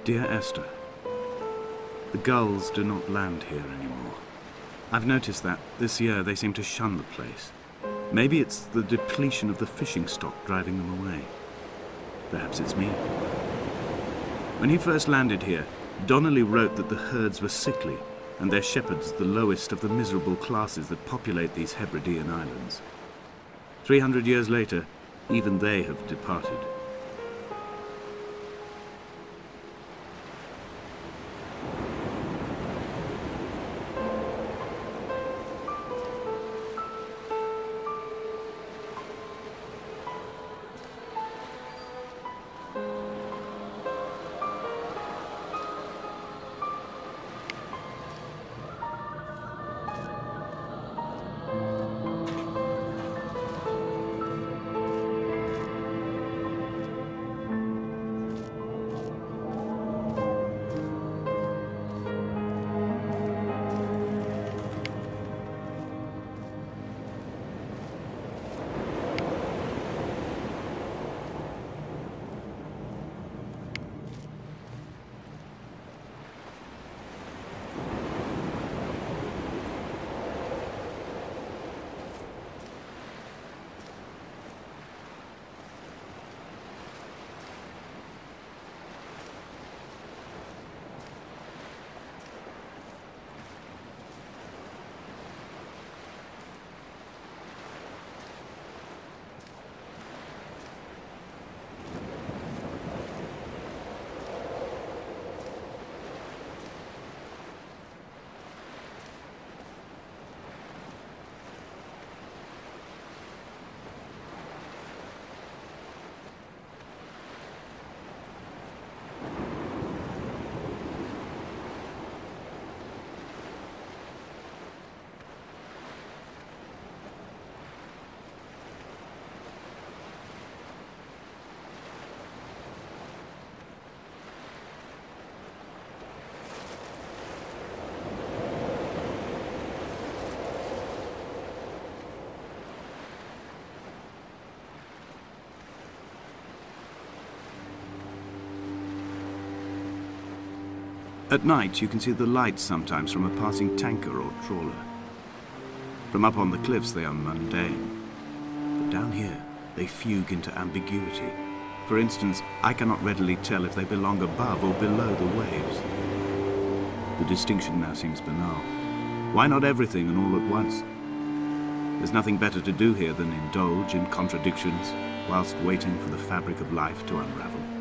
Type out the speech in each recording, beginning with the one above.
Dear Esther, the gulls do not land here anymore. I've noticed that this year they seem to shun the place. Maybe it's the depletion of the fishing stock driving them away. Perhaps it's me. When he first landed here, Donnelly wrote that the herds were sickly and their shepherds the lowest of the miserable classes that populate these Hebridean islands. 300 years later, even they have departed. At night, you can see the lights sometimes from a passing tanker or trawler. From up on the cliffs, they are mundane. But down here, they fugue into ambiguity. For instance, I cannot readily tell if they belong above or below the waves. The distinction now seems banal. Why not everything and all at once? There's nothing better to do here than indulge in contradictions whilst waiting for the fabric of life to unravel.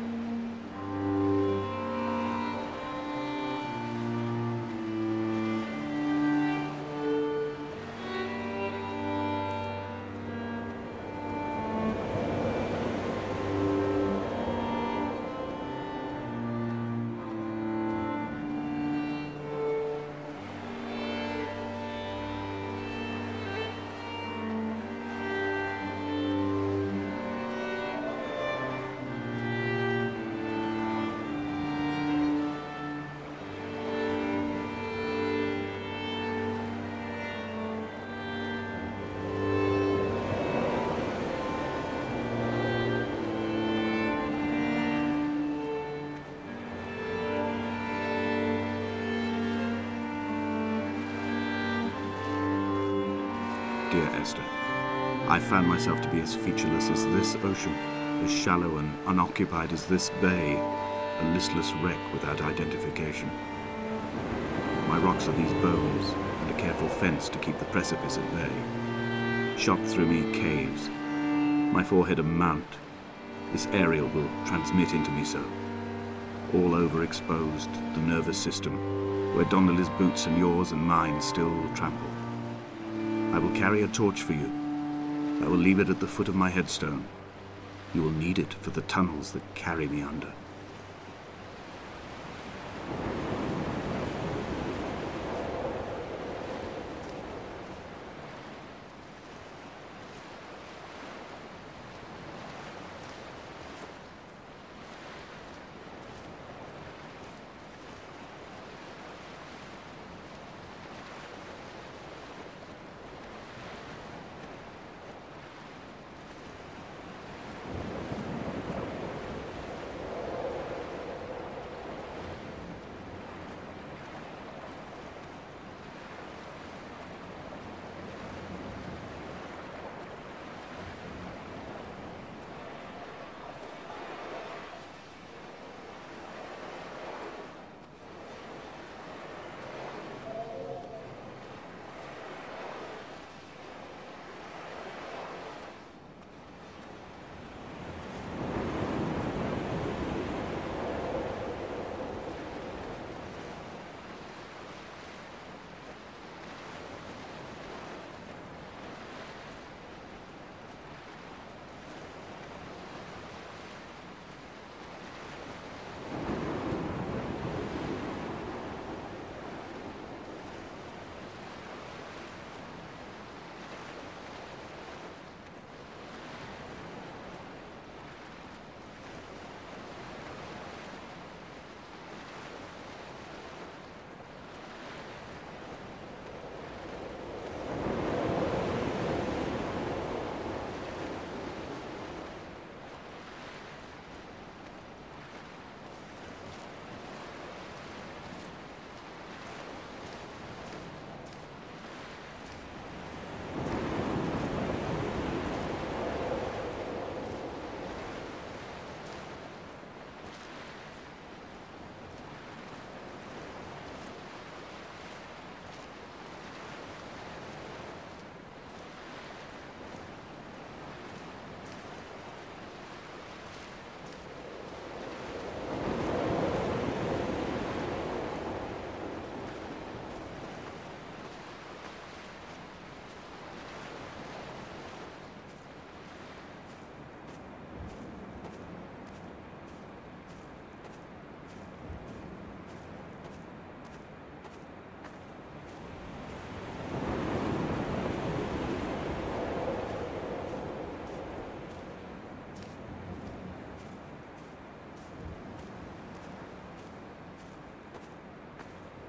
Dear Esther, I found myself to be as featureless as this ocean, as shallow and unoccupied as this bay, a listless wreck without identification. My rocks are these bones, and a careful fence to keep the precipice at bay. Shot through me caves, my forehead a mount. This aerial will transmit into me so. All overexposed, the nervous system, where Donnelly's boots and yours and mine still trample. I will carry a torch for you. I will leave it at the foot of my headstone. You will need it for the tunnels that carry me under.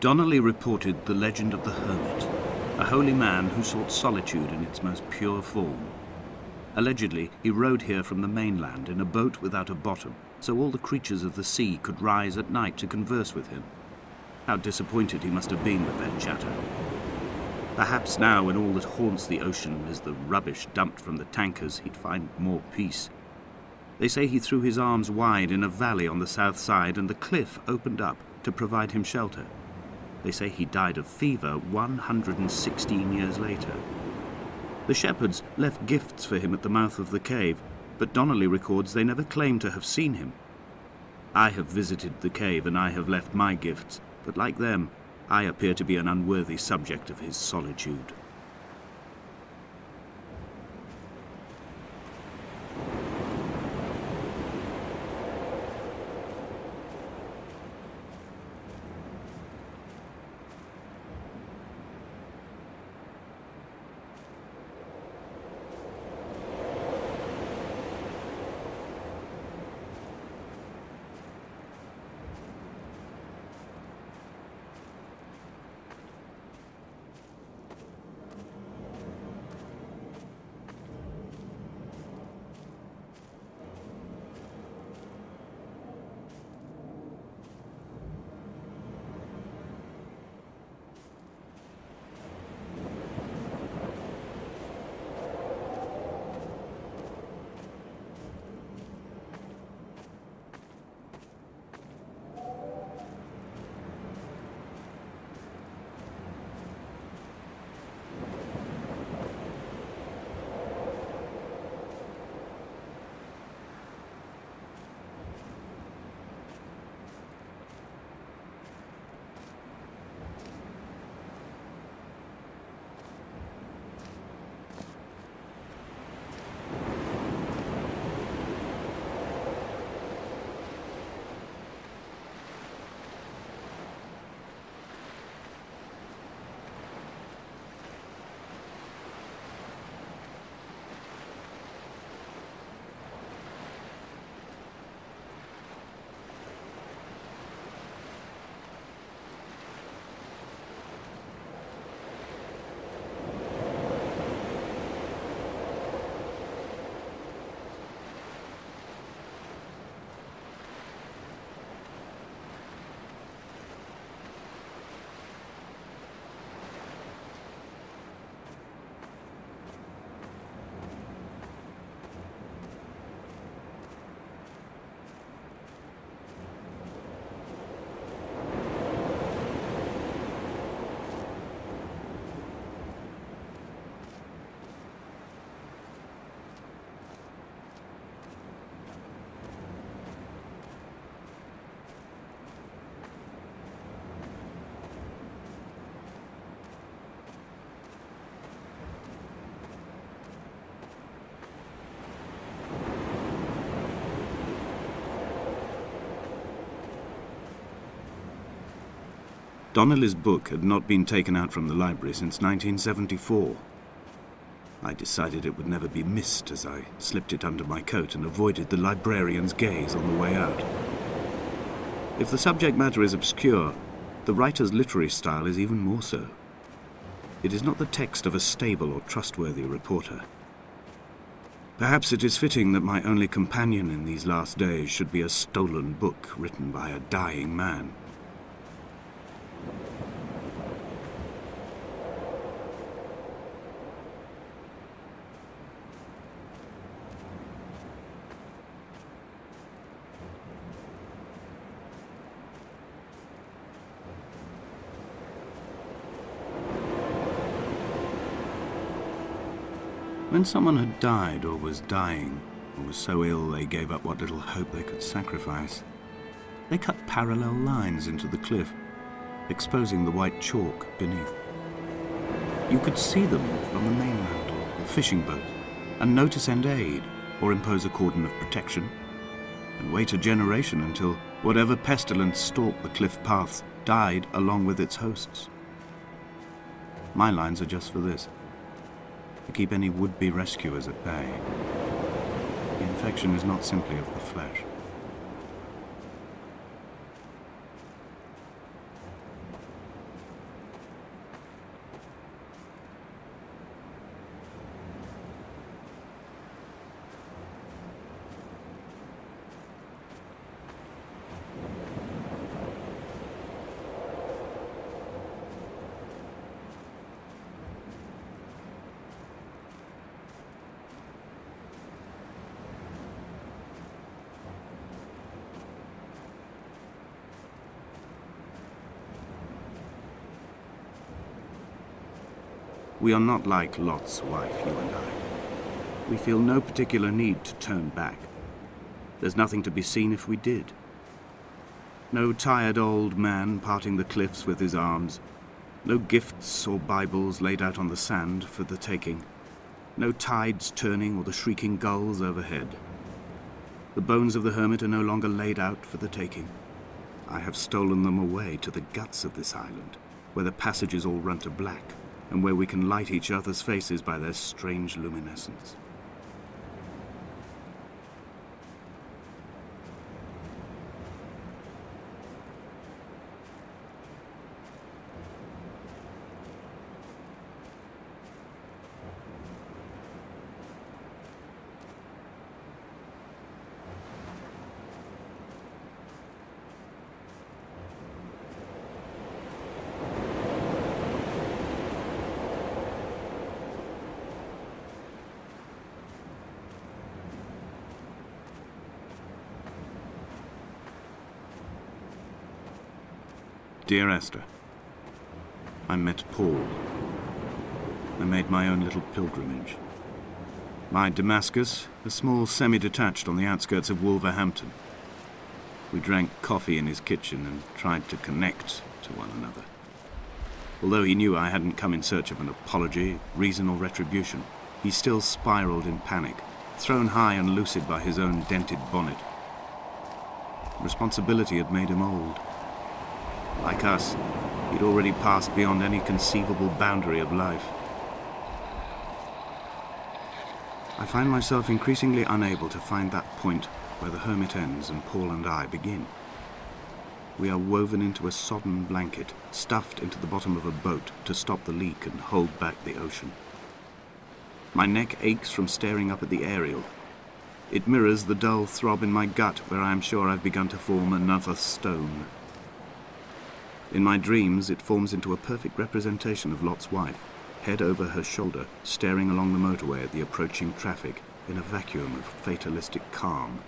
Donnelly reported the legend of the hermit, a holy man who sought solitude in its most pure form. Allegedly, he rode here from the mainland in a boat without a bottom, so all the creatures of the sea could rise at night to converse with him. How disappointed he must have been with their chatter. Perhaps now, when all that haunts the ocean is the rubbish dumped from the tankers, he'd find more peace. They say he threw his arms wide in a valley on the south side, and the cliff opened up to provide him shelter. They say he died of fever 116 years later. The shepherds left gifts for him at the mouth of the cave, but Donnelly records they never claimed to have seen him. I have visited the cave and I have left my gifts, but like them, I appear to be an unworthy subject of his solitude. Donnelly's book had not been taken out from the library since 1974. I decided it would never be missed as I slipped it under my coat and avoided the librarian's gaze on the way out. If the subject matter is obscure, the writer's literary style is even more so. It is not the text of a stable or trustworthy reporter. Perhaps it is fitting that my only companion in these last days should be a stolen book written by a dying man. When someone had died or was dying, or was so ill they gave up what little hope they could sacrifice, they cut parallel lines into the cliff, exposing the white chalk beneath. You could see them from the mainland or the fishing boat, and know to send aid or impose a cordon of protection, and wait a generation until whatever pestilence stalked the cliff paths died along with its hosts. My lines are just for this: to keep any would-be rescuers at bay. The infection is not simply of the flesh. We are not like Lot's wife, you and I. We feel no particular need to turn back. There's nothing to be seen if we did. No tired old man parting the cliffs with his arms. No gifts or Bibles laid out on the sand for the taking. No tides turning or the shrieking gulls overhead. The bones of the hermit are no longer laid out for the taking. I have stolen them away to the guts of this island, where the passages all run to black, and where we can light each other's faces by their strange luminescence. Dear Esther, I met Paul. I made my own little pilgrimage. My Damascus, a small semi-detached on the outskirts of Wolverhampton. We drank coffee in his kitchen and tried to connect to one another. Although he knew I hadn't come in search of an apology, reason or retribution, he still spiraled in panic, thrown high and lucid by his own dented bonnet. Responsibility had made him old. Like us, he'd already passed beyond any conceivable boundary of life. I find myself increasingly unable to find that point where the hermit ends and Paul and I begin. We are woven into a sodden blanket, stuffed into the bottom of a boat to stop the leak and hold back the ocean. My neck aches from staring up at the aerial. It mirrors the dull throb in my gut where I am sure I've begun to form another stone. In my dreams, it forms into a perfect representation of Lot's wife, head over her shoulder, staring along the motorway at the approaching traffic in a vacuum of fatalistic calm.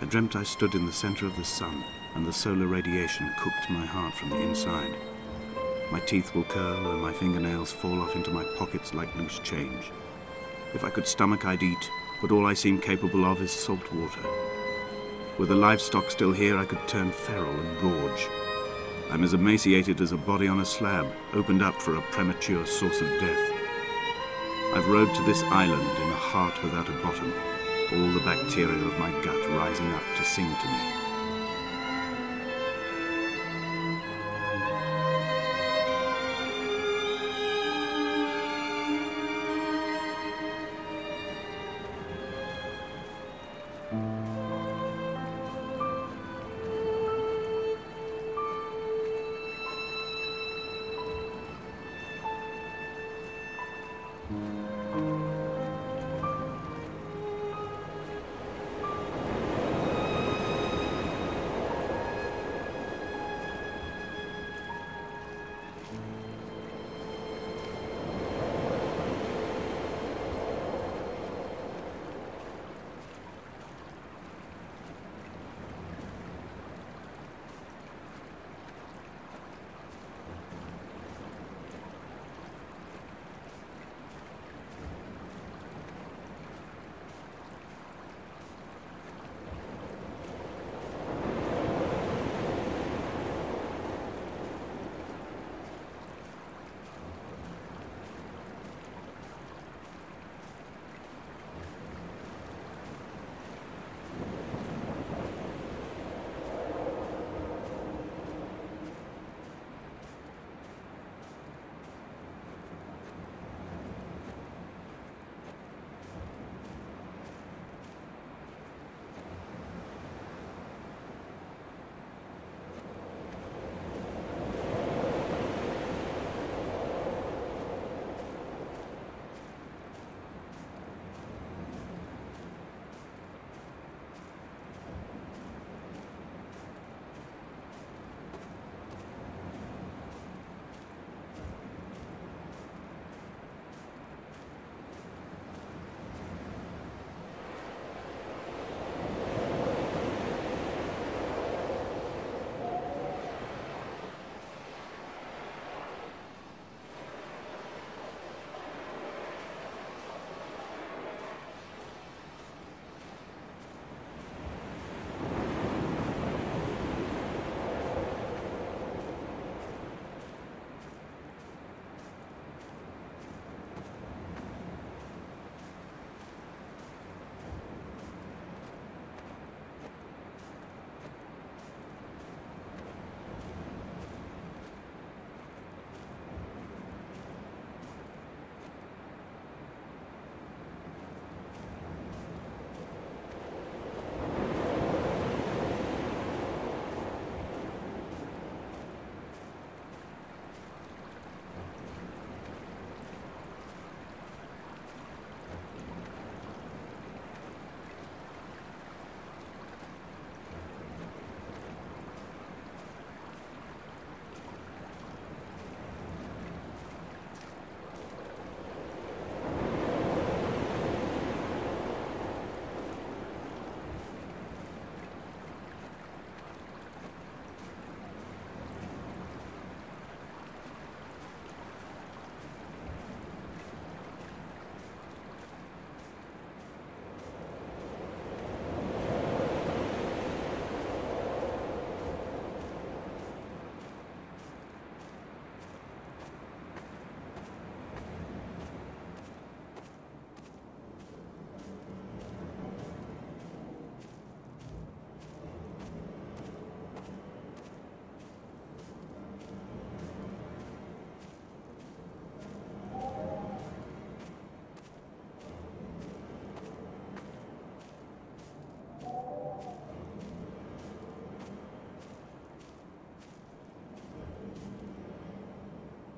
I dreamt I stood in the center of the sun, and the solar radiation cooked my heart from the inside. My teeth will curl, and my fingernails fall off into my pockets like loose change. If I could stomach, I'd eat, but all I seem capable of is salt water. Were the livestock still here, I could turn feral and gorge. I'm as emaciated as a body on a slab, opened up for a premature source of death. I've rowed to this island in a heart without a bottom, all the bacteria of my gut rising up to sing to me.